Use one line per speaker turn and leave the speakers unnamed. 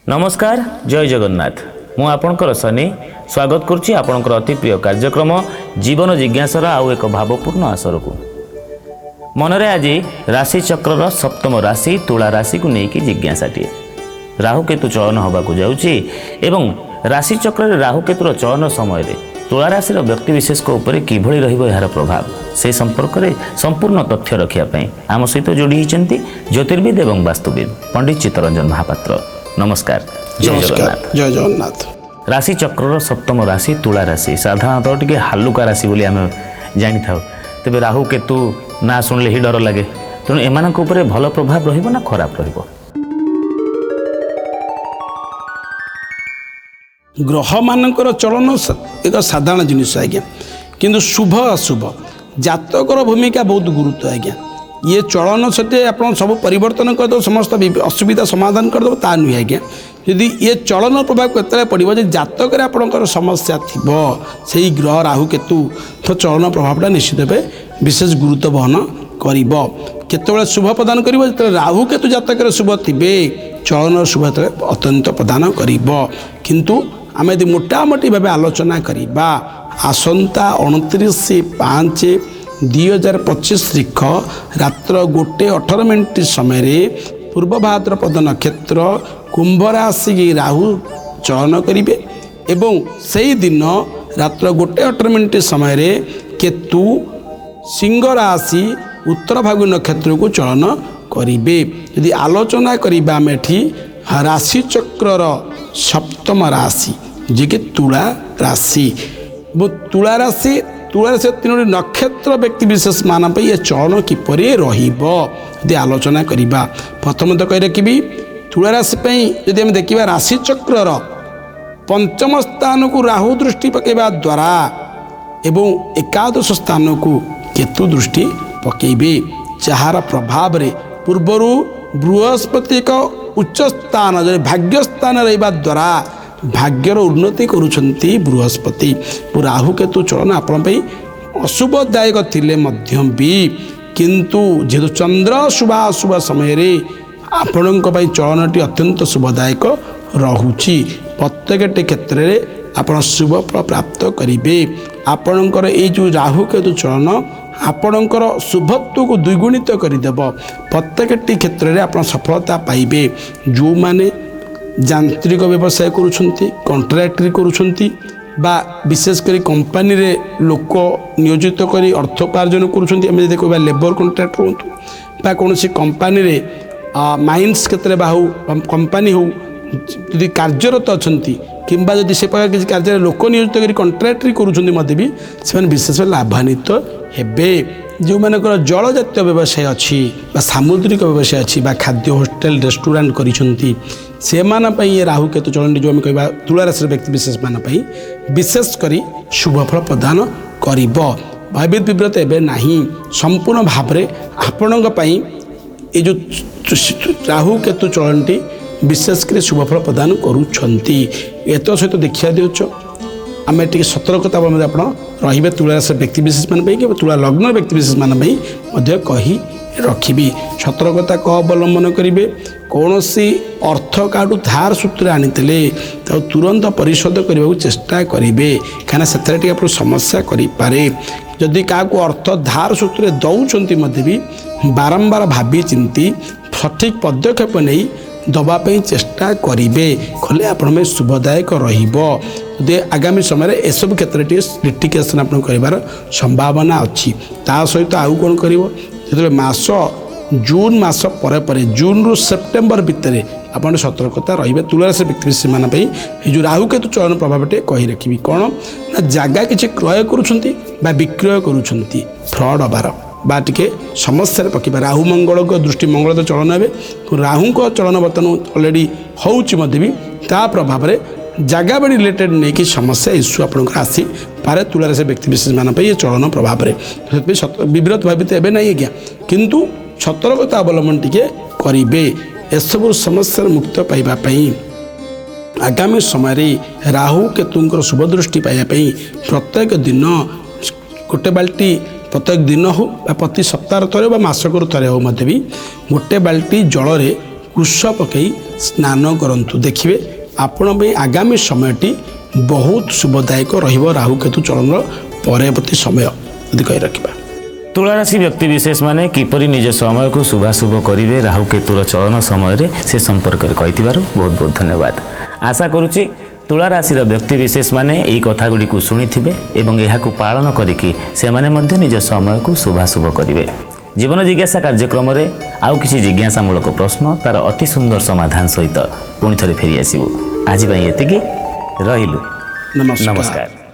नमस्कार जय जगन्नाथ मु आपणकर सनी स्वागत करुच्ची आपणकर अति प्रिय कार्यक्रम जीवन जिज्ञासार आउ एक भावपूर्ण आसर को मनरे आज राशि चक्रर सप्तम राशि तुला राशि को लेकिन जिज्ञासाटीए राहु केतु चयन होबाकू जाउची एवं राशि चक्र राहु केतुर चयन समय तुला राशि व्यक्तिविशेष उपर किभଳି रहिबो यार प्रभाव से संपर्क में संपूर्ण तथ्य रखापी आम सहित जोड़ी होती ज्योतिर्विद एवं वास्तुविद पंडित चित्तरंजन महापात्र। नमस्कार जय जगन्नाथ।
जय जगन्नाथ।
राशि चक्र सप्तम राशि तुला राशि साधारणतः टी हालुका राशि बोली आम जानी था तेज राहु केतु ना शुणिले ही डर लगे तेणु एम भल प्रभाव रहिबो ना खराब रहिबो।
ग्रह मानकर चलन एक साधारण जिनिस आज्ञा किंतु शुभ अशुभ जातकर भूमिका बहुत गुरुत्व आज्ञा ये चलन सत्य आप सब परिवर्तन करदे समस्त असुविधा समाधान करदे ता नुहे आज्ञा यदि ये चलन प्रभाव केतले पड़ो जातक आपंकर समस्या थी से ग्रह राहु केतु तो चलन प्रभावटा निश्चित भाव विशेष गुरुत्व वहन कर शुभ प्रदान कर राहु केतु जातक शुभ थे चलन शुभ अत्यंत प्रदान किंतु आम यदि मोटामोटी भाव आलोचना करवा आसंता 29/5/2025 तारीख रात्र 1:18 समय पूर्व भाद्रपद नक्षत्र कुंभ राशि की राहु चयन करेंगे एवं से ही दिन रात्र 1:18 समय केतु सिंह राशि उत्तर भागु नक्षत्र को चयन करेंगे। यदि आलोचना करवा आम एठी राशि चक्रर सप्तम राशि जी कि तुला राशि तुला राशि तीनोटी नक्षत्र व्यक्ति विशेष मान ये चयन किपर रही आलोचना करवा प्रथम तो कही रखी तुला राशि यदि आम देखा राशि चक्रर पंचम स्थान को राहु दृष्टि पकेवा द्वारा एवं एकादश स्थान को केतु दृष्टि पकेबे जार प्रभाव रे पूर्वर बृहस्पति एक उच्च स्थान जो भाग्य स्थान रहा द्वारा भाग्यर उन्नति करुछंती बृहस्पति राहु केतु चलन आपण अशुभदायक थिले मध्यम भी किंतु जेहेतु चंद्र शुभ समय आपण चलनटी अत्यंत शुभदायक रहुची प्रत्येक क्षेत्र में आपण शुभ फल प्राप्त करेंगे। आपणकर ये जो राहु केतु चलन आपणकर शुभत्व को द्विगुणित करदेव प्रत्येक क्षेत्र में आप सफलता पाइबे। जो माने यांत्रिक व्यवसाय करुछंती कंट्राक्टरी करुछंती बा विशेषकर कंपनी रे लोक नियोजित करी अर्थ उपार्जन करुछंती आम देखो लेबर कंट्राक्टर हूँ बा कौन कंपनी रे माइन्स क्षेत्र में हो कंपनी हो यदि कार्यरत अच्छा किंबा जदि से प्रकार किसी कार्य लोक नियोजित कर कंट्राक्टरी करुँच भी से विशेष लाभान्वित हेबे। जो मानकर जल जातीय व्यवसाय अच्छी सामुद्रिक व्यवसाय अच्छी खाद्य होटेल रेस्टोरेंट करिसेंती से ये राहु केतु चलन जो आम कह तुला राशि व्यक्ति विशेष मान विशेष करी शुभफल प्रदान कर भयभीत विव्रत एवं नहीं संपूर्ण भाव में आपण ये जो राहु केतु चलनटी विशेषकर शुभफल प्रदान करुछंती। एत सहित देखा दिवच आम टे सतर्कता रे तुला राशि व्यक्ति विशेष मान तुला लग्न व्यक्ति विशेष मान कही रखी सतर्कता क अवलंबन करेंगे। कौन सी अर्थ काटू धार सूत्र आनी तुरंत परिशोध करने को चेष्टा करेंगे कहीं से समस्या करें। जदि क्या अर्थ धार सूत्र दौरान भी बारंबार भावी चिंती सठिक पदक्षेप नहीं दवाई चेष्टा करेंगे खले आपण शुभदायक रही आगामी समय एसबू क्षेत्र में लिटिगेशन आप कर संभावना अच्छी। ता सहित आउ कौन कर जो मास जून मास पर जून रु सेप्टेम्बर भितर आप सतर्कता रे तुला राशि व्यक्ति विशेष मान जो राहु केतु चलन प्रभाव टे कही रखी कौन ना जगह किसी क्रय कर विक्रय कर फ्रड हबार बा टिके समस्या पकेबा। राहु मंगल को दृष्टि मंगल तो चलन हे राहु को चलन बर्तमान अलरेडी होउची भी ता प्रभाव में जगह बाड़ी रिलेटेड नहीं कि समस्या इश्यू आपंकर आसी पारे तुला राशि व्यक्ति विशेष मान ये चलन प्रभाव में विव्रत भावित एवं नहीं आज्ञा किंतु सतर्कता अवलंबन टिके करेंगे। एसबू समस्या मुक्त पाइबापी आगामी समय राहु केतुंकर शुभ दृष्टि पाइबापी प्रत्येक दिन गोटे बाल्टी प्रत्येक दिन हो प्रति सप्ताह थे मासक थे हो भी गोटे बाल्टी जल କୁଶ ପକାଇ ସ୍ନାନ କରନ୍ତୁ। ଦେଖିବେ ଆପଣ ପାଇଁ ଆଗାମୀ ସମୟଟି ବହୁତ ଶୁଭଦାୟକ ରହିବ। ରାହୁକେତୁ ଚଳନର ପରବର୍ତ୍ତୀ ସମୟ ଯଦି କହି ରଖିବା।
ତୁଳାରାଶି ବ୍ୟକ୍ତିବିଶେଷ ମାନେ କିପରି ନିଜ ସମୟକୁ ଶୁଭାଶୁଭ କରିବେ ରାହୁକେତୁର ଚଳନ ସମୟରେ ସେ ସମ୍ପର୍କରେ କହିଥିବାରୁ ବହୁତ ବହୁତ ଧନ୍ୟବାଦ। ଆଶା କରୁଛି ତୁଳାରାଶିର ବ୍ୟକ୍ତିବିଶେଷ ମାନେ ଏହି କଥାଗୁଡ଼ିକୁ ଶୁଣିଥିବେ ଏବଂ ଏହାକୁ ପାଳନ କରିକି ସେମାନେ ମଧ୍ୟ ନିଜ ସମୟକୁ ଶୁଭାଶୁଭ କରିବେ। ଜୀବନ ଜିଜ୍ଞାସା କାର୍ଯ୍ୟକ୍ରମରେ ଆଉ କିଛି ଜିଜ୍ଞାସାମୂଳକ ପ୍ରଶ୍ନ ତାର ଅତି ସୁନ୍ଦର ସମାଧାନ ସହିତ ପୁଣି ଥରେ ଫେରି ଆସିବୁ। ଆଜି ପାଇଁ ଏତିକି, ରହିଲୁ।
ନମସ୍କାର।
ନମସ୍କାର।